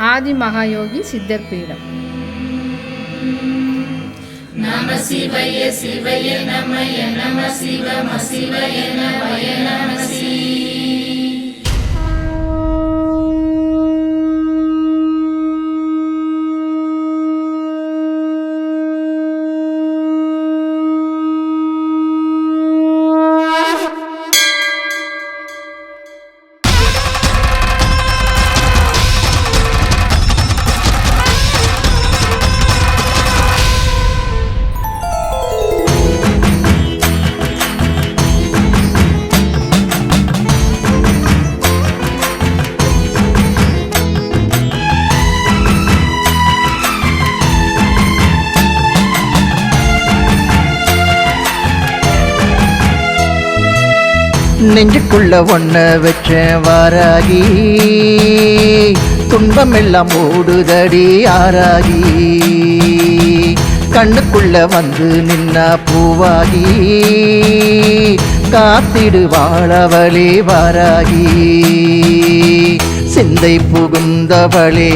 ஆதி மகாயோகி சித்தர் பீடம். நம சிவய சிவய நமய நம சிவம சிவய நமய நம சி. நெஞ்சுக்குள்ள ஒன்ன வச்ச வாராகி, துன்பமெல்லாம் ஓடுதடி ஆராகி, கண்ணுக்குள்ள வந்து நின்னா பூவாகி, காத்திடு வாழவளே வாராகி, சிந்தை புகுந்தவளே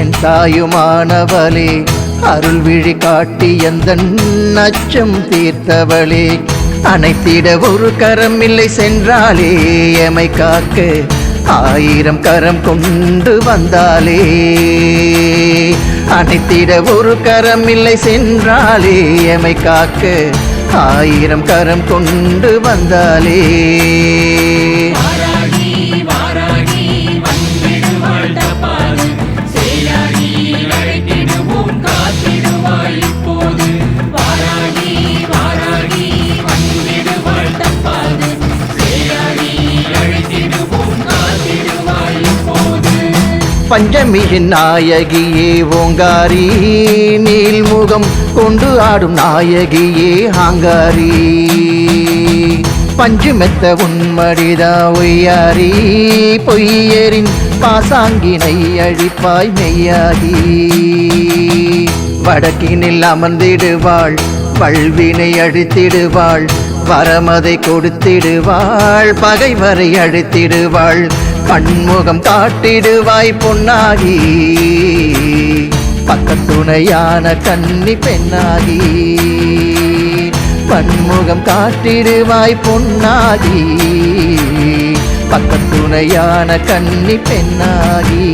என் தாயுமானவளே, அருள் விழி காட்டி எந்தன் அச்சம் தீர்த்தவளே, அனைத்திட ஒரு கரம் இல்லை சென்றாலே எமை காக்க ஆயிரம் கரம் கொண்டு வந்தாலே, அனைத்திட ஒரு கரம் இல்லை சென்றாலே எமை காக்க ஆயிரம் கரம் கொண்டு வந்தாலே. பஞ்சமியின் நாயகியே ஓங்காரி, நீல்முகம் கொண்டு ஆடும் நாயகியே ஆங்காரி, பஞ்சு மெத்த உன்மடிதா ஒய்யாரி, பொய்யரின் பாசாங்கினை அழிப்பாய் மெய்யாகி, வடக்கினில் அமர்ந்திடுவாள் பல்வினை அழித்திடுவாள், வரமதை கொடுத்திடுவாள் பகைவரை அழித்திடுவாள், பன்முகம் காட்டிடுவாய் பொன்னாகி, பக்கத்துணையான கன்னி பெண்ணாகி, பன்முகம் காட்டிடுவாய் பொன்னாகி, பக்கத்துணையான கன்னி பெண்ணாகி.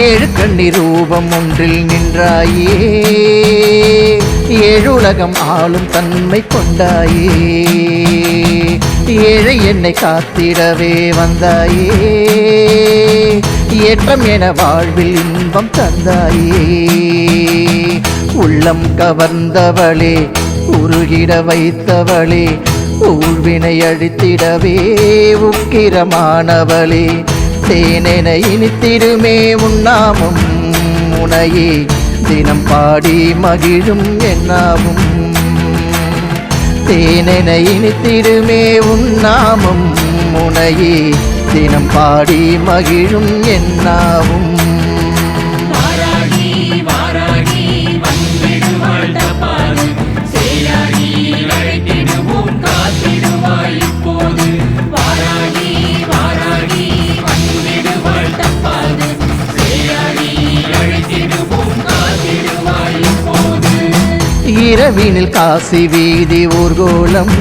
ஏழு கண்ணி ரூபம் ஒன்றில் நின்றாயே, ஏழுலகம் ஆளும் தன்மை கொண்டாயே, ஏழை என்னை காத்திடவே வந்தாயே, ஏற்றம் என வாழ்வில் இன்பம் தந்தாயே, உள்ளம் கவர்ந்தவளே உருகிட வைத்தவளே, ஊழ்வினை அழித்திடவே உக்கிரமானவளே, தேனென இனித்திடுமே உன்னாமும் உனையே தினம் பாடி மகிழும் என்னாவும், தேனென இனித்திடுமே உன்னாமும் உனையே தினம் பாடி மகிழும் என்னாவும். இரவினில் காசி வீதி ஊர்கோலம்,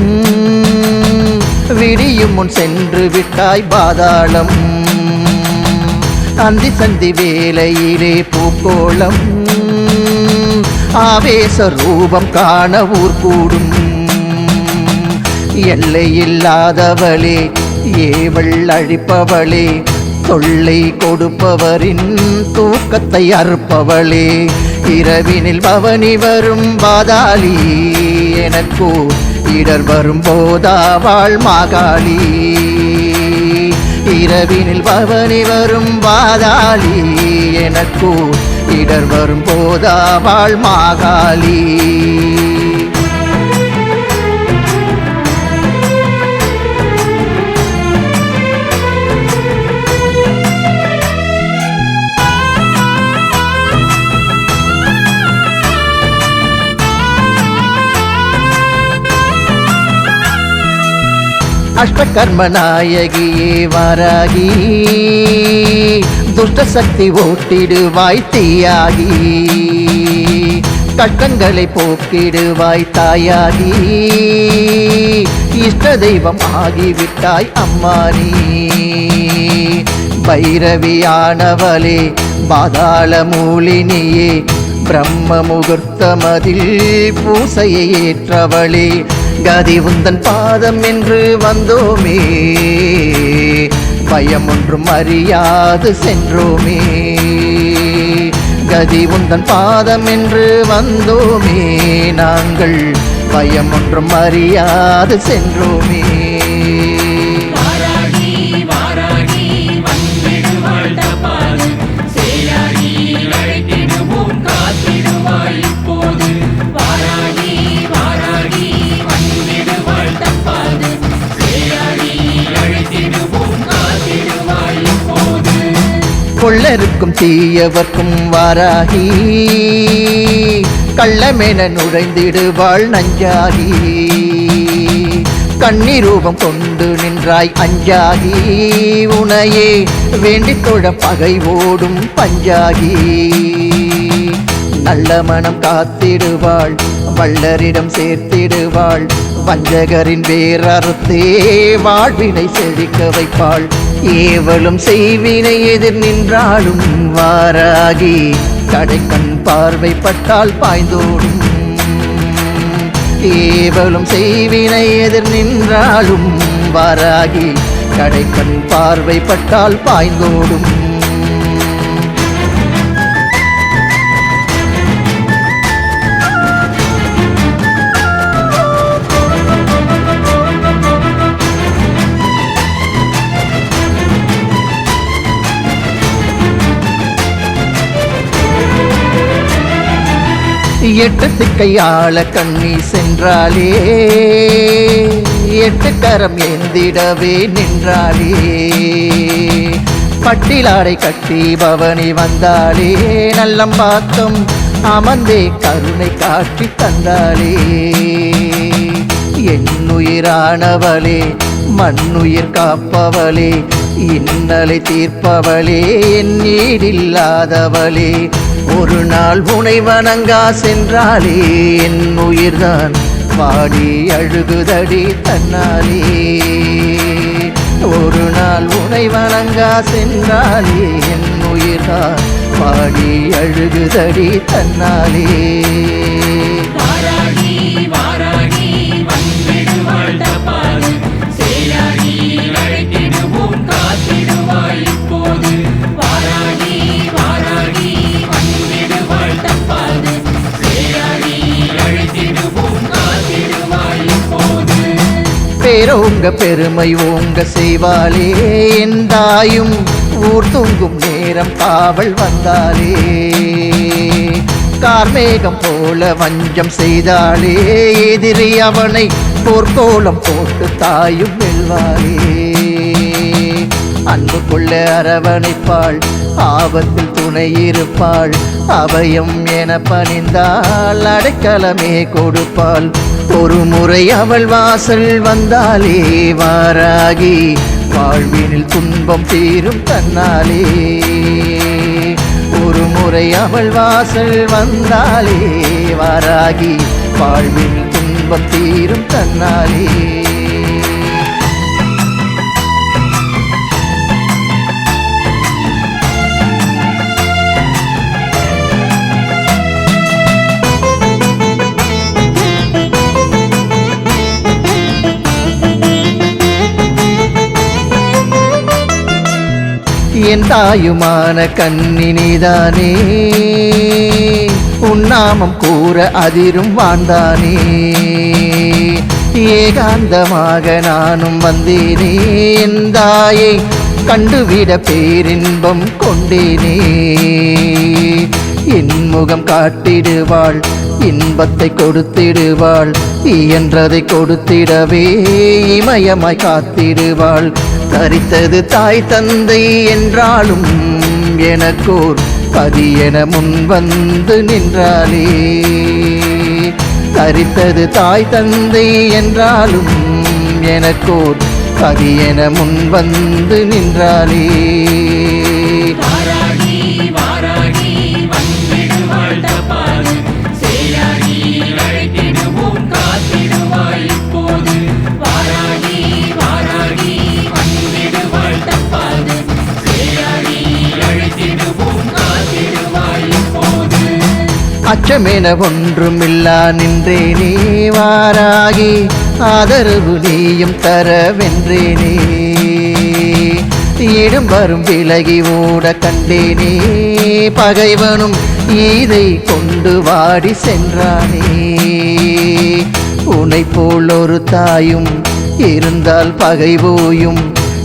விடியும் முன் சென்று விட்டாய் பாதாளம், அந்தி சந்தி வேலையிலே பூக்கோளம், ஆவேச ரூபம் காண ஊர் கூடும், எல்லையில்லாதவளே ஏவள் அழிப்பவளே, தொல்லை கொடுப்பவரின் தூக்கத்தை அறுப்பவளே, இரவினில் பவனி வரும் பாதாளி, எனக்கோ இடர் வரும் போதாவாள் மாகாளி, இரவினில் பவனி வரும் பாதாளி, எனக்கோ இடர் வரும் போதாவாள் மாகாளி. அஷ்டகர்ம நாயகியே வாராகி, துஷ்ட சக்தி ஓட்டிடுவாய் தீயாகி, கஷ்டங்களை போக்கிடுவாய் தாயாகி, இஷ்ட தெய்வம் ஆகிவிட்டாய் அம்மா நீ. பைரவியானவளே பாதாள மூலினியே, பிரம்ம முகூர்த்தமதில் பூசையை ஏற்றவளே, கதி உந்தன் பாதம் என்று வந்தோமே, பயம் ஒன்றும் அறியாது சென்றோமே. கதி உந்தன் பாதம் என்று வந்தோமே, நாங்கள் பயம் ஒன்றும் அறியாது சென்றோமே. கொள்ளருக்கும் தீயவர்க்கும் வாராகி, கள்ளமென நுழைந்திடுவாள் நஞ்சாகி, கண்ணீரூபம் கொண்டு நின்றாய் அஞ்சாகி, உனையே வேண்டித் தொழ பகை ஓடும் பஞ்சாகி. நல்ல மனம் காத்திடுவாள், வள்ளரிடம் சேர்த்திடுவாள், வஞ்சகரின் வேறறுத்தே வாழ்வினை செழிக்க வைப்பாள். ஏவலும் செய்வினை எதிர் நின்றாலும் வாராகி, கடைக்கண் பார்வைப்பட்டால் பாய்ந்தோடும். ஏவலும் செய்வினை எதிர் நின்றாலும் வாராகி, கடைக்கண் பார்வைப்பட்டால் பாய்ந்தோடும். எட்டு திக்கையாள கண்ணி சென்றாலே, எட்டு கரம் ஏந்திடவே நின்றாலே, பட்டிலாடை கட்டி பவனி வந்தாலே, நல்லம்பாக்கம் அமர்ந்தே கருணை காட்சி தந்தாலே. என்னுயிரானவளே மண்ணுயிர் காப்பவளே, இன்னலை தீர்ப்பவளே என் ஈடில்லாதவளே, ஒரு நாள் உனை வணங்கா சென்றாலே என் உயிர்தான் பாடி அழுகுதடி தன்னாலே. ஒரு நாள் உனை வணங்கா சென்றாலே என் உயிர்தான் பாடி அழுகுதடி தன்னாலே. பேரோங்க பெருமை ஓங்க செய்வாளே, எந்தாயும் ஊர் தூங்கும் நேரம் காவல் வந்தாலே, கார்மேகம் போல வஞ்சம் செய்தாலே, எதிரி அவனை போர்க்கோலம் போட்டு தாயும் வெல்வாளே. அன்பு கொள்ள அரவணைப்பாள், ஆபத்தில் துணை இருப்பாள், அபயம் என பணிந்தாள், அடைக்கலமே கொடுப்பாள். ஒரு முறை அவள் வாசல் வந்தாலே வாராகி, வாழ்வினில் துன்பம் தீரும் தன்னாலே. ஒரு முறை அவள் வாசல் வந்தாலே வாராகி, வாழ்வினில் துன்பம் தீரும் தன்னாலே. என் தாயுமான கண்ணினிதானே, உன்னாமம் கூற அதிரும் வாழ்ந்தானே. ஏகாந்தமாக நானும் வந்தேனே, என் தாயை கண்டுவிட பேரின்பம் கொண்டேனே. என் முகம் காட்டிடுவாள், இன்பத்தை கொடுத்திடுவாள், இயன்றதை கொடுத்திடவே இமயமாய் காத்திடுவாள். தரித்தது தாய் தந்தை என்றாலும் எனக்கோர் பதி என முன் வந்து நின்றாலே. தரித்தது தாய் தந்தை என்றாலும் எனக்கோர் பதியென முன் வந்து நின்றாளே. வாராகி வாராகி வந்திடுவாள் தப்பாது, சேயாகி அழைத்திடுவோம் காத்திடுவாள் இப்போது. வாராகி வாராகி வந்திடுவாள் தப்பாது, சேயாகி அழைத்திடுவோம் காத்திடுவாள் இப்போது. அச்சமென ஒன்றுமில்லா நின்றேனே வாராகி, ஆதரவு நீயும் தர வென்றேனே. இடம் வரும் விலகி ஓட கண்டேனே, பகைவனும் ஈதை கொண்டு வாடி சென்றானே. உனை போல் ஒரு தாயும் இருந்தால் பகைவோயும்,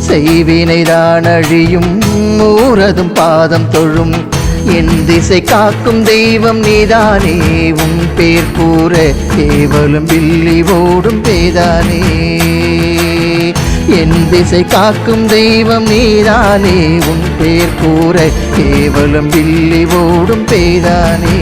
செய்வினைதான் அழியும் ஊரதும் பாதம் தொழும். என் திசை காக்கும் தெய்வம் நீதானே, உன் பேர் கூற கேவலம் வில்லி ஓடும் பேதானே. என் திசை காக்கும் தெய்வம் நீதானே, உன் பேர் கூற கேவலம் வில்லி ஓடும் பேதானே.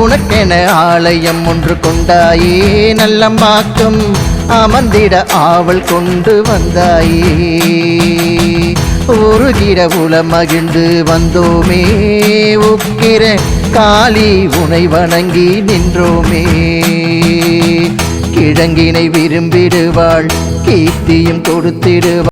உனக்கென ஆலயம் ஒன்று கொண்டாயே, நல்லம்பாக்கம் அமர்ந்திட ஆவல் கொண்டு வந்தாயே. உருகிட உளமகிழ்ந்து வந்தோமே, உக்கிர காளி உனை வணங்கி நின்றோமே. கிழங்கினை விரும்பிடுவாள், கீர்த்தியும் கொடுத்திடுவாள்.